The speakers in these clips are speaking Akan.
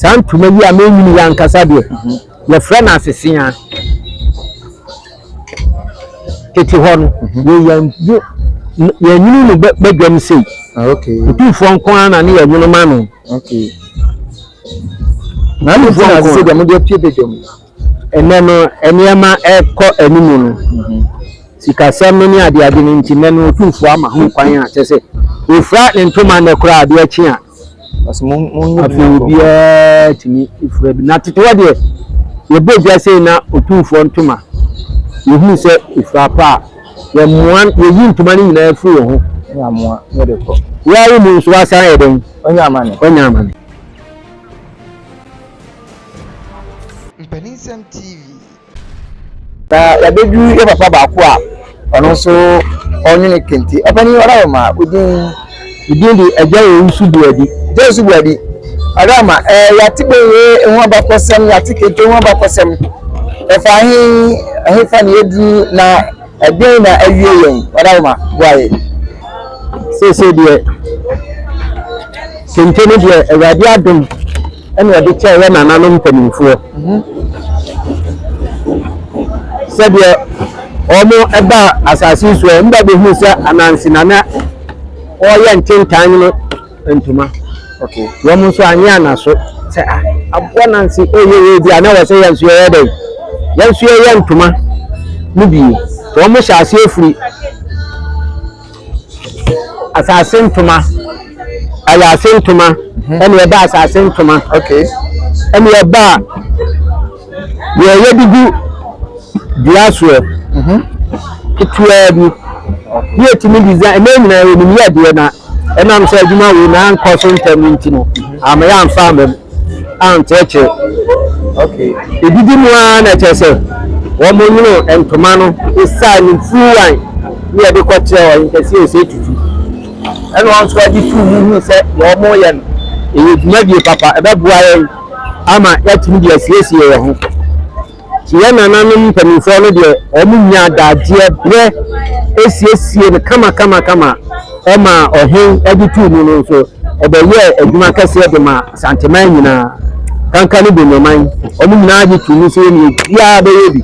Santuma yi a menyi ya nkasa de ye frɛ na asesia tete hɔ no ye nyinu no badwam sei okay Otumfuo nko ana ne ye nyinu ma no okay na ni fo se de mo de pie bedwam ene no eniema ekɔ animu no sikasɛm no ne ade ade nti ne no Otumfuo ama ho kwan a kyɛ sɛ ofra ne ntoma na kora ade akyi a asmo afi bia timi ifura bi na tete wode ye bobia sei na Otumfuo ntoma ye hu se ifura pa ye moan ye yi ntoma ni nyina afi wo ho ya moa ye de ko ya yi mu so asan ye den onya amane Mpeninsem TV ya bedu ye papa ba ko a ono so onye Kente opani ora ma udin di Op.Owusu Boadi Jesu Boadi adama ya tibe ehun abakosem ya tikete ehun abakosem efa hin fa ne edu na ebe na awie yen ora ma boaye se de Kente ne de awade adom ene ode kyerɛ nananom mpanimfoɔ se de omo eba asase so mba be hu se anansi nana oye ntentan no ntoma okay womo so anya na so se abonansi eye bi ana wo se yansu ye dey yansu ye ntoma no bi womo hyase afuri asase ntoma ayase ntoma ene eba asase ntoma okay ene eba ye bigu diaso kitwa bi ye timi design ene nyina ye ni ye de na enam se adwuma we na nkoso ntam nti no am ya amfa am anteche okay ebidi mu na chese wo mo nyino entoma no isa ni fuwan ni e de kwache o nkesi ese tutu eno on so adi tu mu se wo mo ye no e dwuma bi papa e be bua ye ama ya timi de asiesie ye ho ti ye nananom mpanimfo no de o mu nya daje bre esiesie ne kama ema ohen editu mu no so ebeye adwuma kase de ma Asantehene nyina kanka ne bonoman omu nyina agitu ni se ni bia beye bi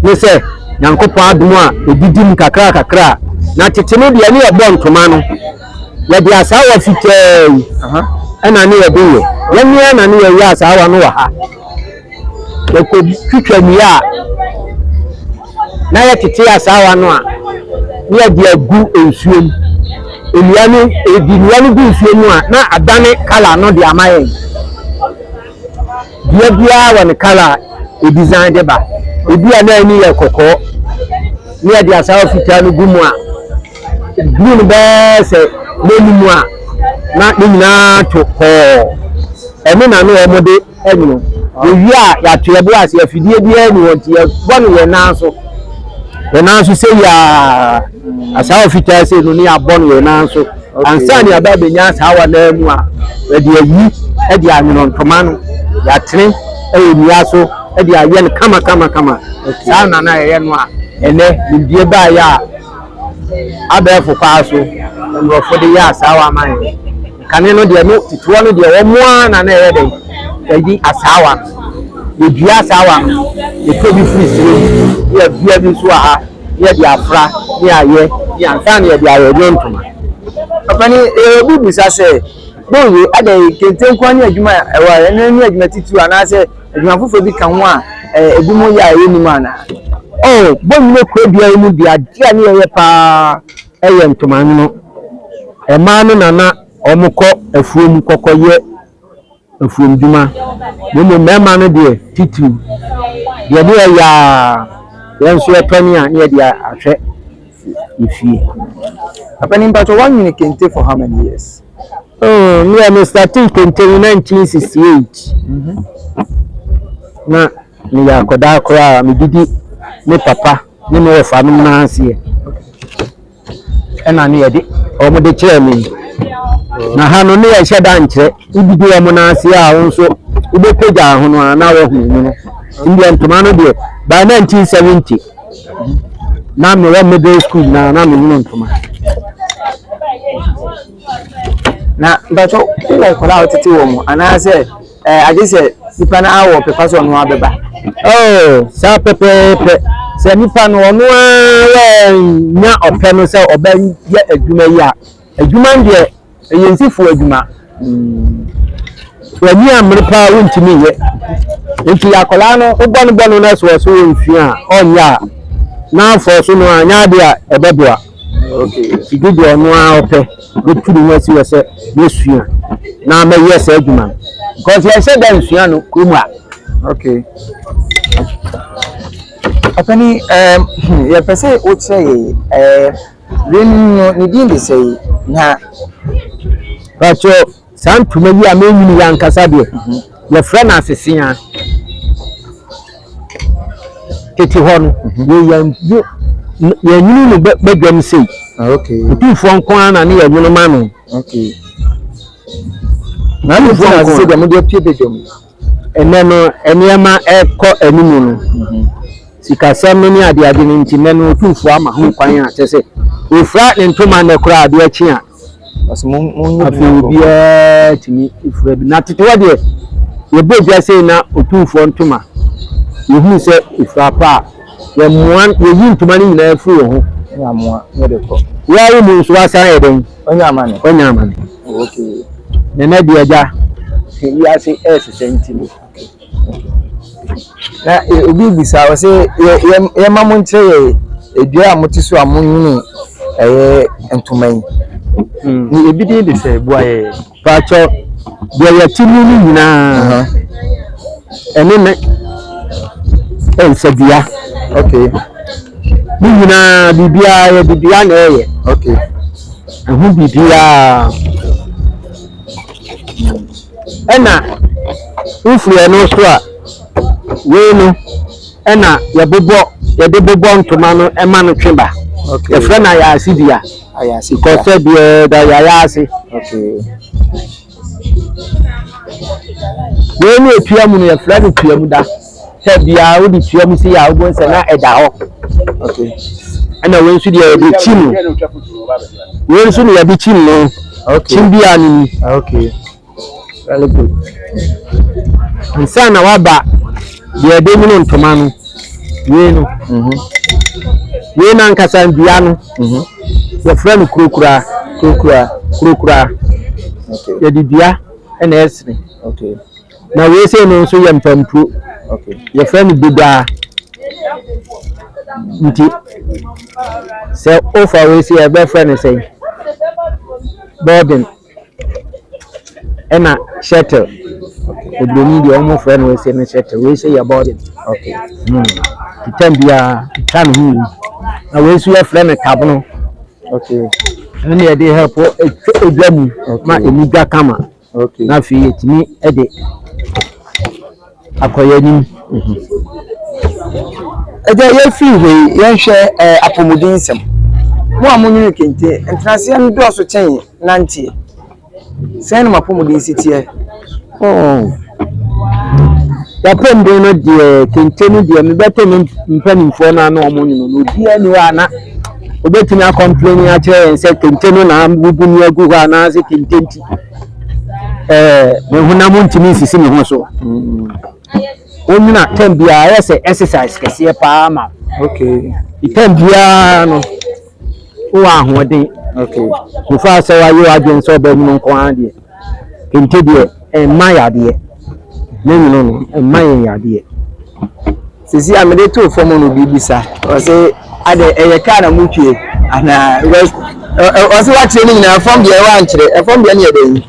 ne se Nyankopɔn adom a edidim kakra na tete no de ne ebo ntoma no ye de asawa fitai ana ne ye beye ye ne na ne ye asawa no wa ha ye ko twitwa mi a na ye tete asawa no a ne de agu ensuom enuanu edinuanu gu ensuom a na adane kala no de amaye bia wa ne kala e design de ba ebia na ani ye kokko ne de asawa fitaa no gu mu a green be se lemu a na nyina to ko emi na no omode enyo owi a ya to ebo ase afidie bia ni wonti ye bonu ye nanso se ya asawa fitaa se no ni abonu ye nanso ansa ni aba benya asawa na mu a e de ayi e de anyo ntoma no ya tene e nia so e de aye no kama sa na ye no a ene bibie ba ya abefo kwaso nrofo de ya asawa man kane no de no tituo no de wo moa na ye de edi asawa ye dua asawa ye tobi free sire ye bia bi so aha ye de afra ye aye ye ansa na ye de aye ntoma apani bubu sa se bonwe ade Kente nkwani adwuma ewa ene adwuma titu ana se adwuma fofo bi kan ho a egumo ya ni mana bonwe ko bia mu bia dia ne ye pa eye ntoma no ema no nana omukọ afuom kokoye afuom dwuma no mema no de titu de ne ya yenso etani a ne de ahwe ifie apani mpacho one in Kente for how many years? Me I started Kente in 1968 na ni ya koda kora me didi me papa ni me fa no na ase ena ne yede omo de kire me na ha no ne ya hyeda nkire ibidi omo na ase a wonso ubepeja ho no na wo hu no ndi ntoma no de by 1970 na me wa middle school na me no ntoma na mbacho ila kola otete wo mu ana se age se nipa na awo pepa so no abeba oh sa pepe se nipa no ono a nya ope no se oba ye adwuma yi a adwuma ndie yensifo adwuma wani amrepa wontimi ye enti akola no ubonu na so nfia onya na for so no anya de a ebeboa okay igidi ono a ope beturu wasi wese yesua na ma yes adwuma because you said that nfia no kuma okay apani ya pese o che rin ni din de sei na bacho santuma yi amenyini yankasa de ya friend asesian tete hono ya nyinu no bedwam sei okay Otumfuo nko na ne ya nyinu ma no okay na ni fo sei de mo de pie bedwam eneno eniema ekọ enimu no sikasem ni ade ni ntine no Otumfuo ama ho kwan a chese ofra ne ntoma na kura ade achi a afi bia timi ifra bi na tete wade ye bobia sei na Otumfuo ntoma yehu se ifra pa ye muan ye yi ntoma ni nyina afri ho ya moa ne de ko ya yi mu so asan eden onya amane okay ne de aja ya se senti na obi bisa wo se ye ma mo nkyere edua amotiso amonyini ntoma yi ni ebidi de se bua ye pacho de ya timi ni nyina ene me ensabia okay ni nyina bibia na eye okay ehu bibia ena ufure no so a we no ena ye de bobo ntoma no ema no tweba okay e fra na ya asidia ayasi ko se bi da ya asi okay we no etuamu no ye fra no tuamu da te bia wo di tuamu si ya wo se na eda ho okay ena we nsu dia de chinu we nsu no ya de chinu no okay chimbia ni okay very good insana waba de de mu ntoma no we no we na nkasa bia no ye fra no kurokura okay ye di bia ena esre okay na we say no so ye mpampu okay ye fra no bida nti se offer we say e be fra no say boarding ena shuttle edroni di omo fra no we say no shuttle we say ya boarding okay tembia tan hu na we so ye fra no kabno okay ene ye dey help edwamu ma eniga kama okay na fi etimi ede akoya ni eja ye fi we ye hwe apomudin sem mo amunyu kente entrase no do so chen nantie sen ma apomudin sitie ya pembe no de kente no de me bete mpanimfo na na omunyu no di ani wa na obetimi a complain a kire en se kente no na bubu ni agu ha na se kente nti me huna mo ntimi sisi me ho so onuna tembia ya se exercise kese pa ma okay tembia no wa ahoden okay you fa say wa you adwen so ba mu nko an de kente de ma ya de no ma ya de sisi amede to form no bibisa o say ade eye ka na mutwe ana o say wa training na form de wa nkyere form de na ye dey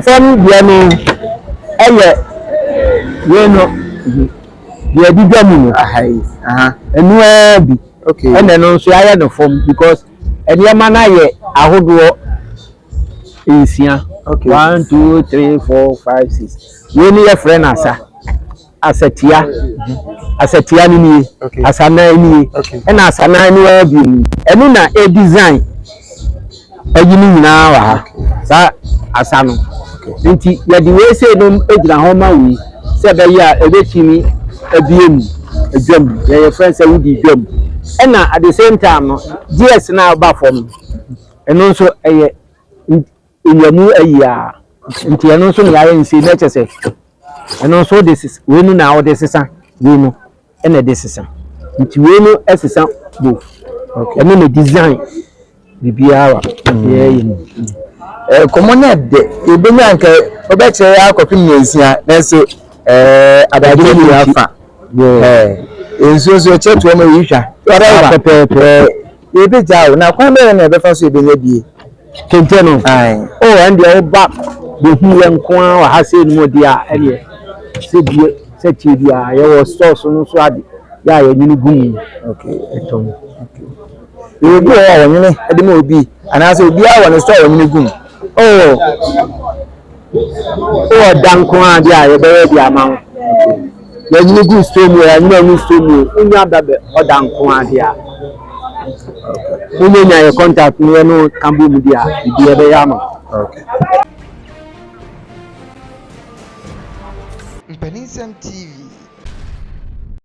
form de no eye we no de di dwamu ahai enu bi okay and no so aye no form because eniema na ye ahodo insia okay 1 2 3 4 5 6 we ni ye friend asatia ni okay asana ni okay na asana ni wa bi enu na e design ajini nyina wa ha sa asano nti ya di we say no ejira ho ma wi se be ya ebetimi abiem adwam ya friend say we di dwam and at the same time no GS na ba form eno so eye eyamu ayi nti eno so na ayi nsi na chese eno so this is we nu na o sesa we nu ena de sesa nti we nu esesa bo okay eno na design bibiara komo de ebenya nka obeche ya kopi nyensia na so adade ni afa enso chetu o ma yihwa ora pepe ebe jawo na kwan be na ebe fa so ebenya die Kente no and the back the here nkwa wa ha se no dia ene se bie se tie bia ye wo store so no so ade ya ye nyini gum okay etom okay e bi o nyini ede ma obi ana se obi a wo no store nyini gum dan kwa dia ye be dia ma ye nyini gum store mu ya nyini store mu unya dabe o dan kwa dia Anya your contact me no Cambo Media, the Yama. Okay. Mpeninsem TV,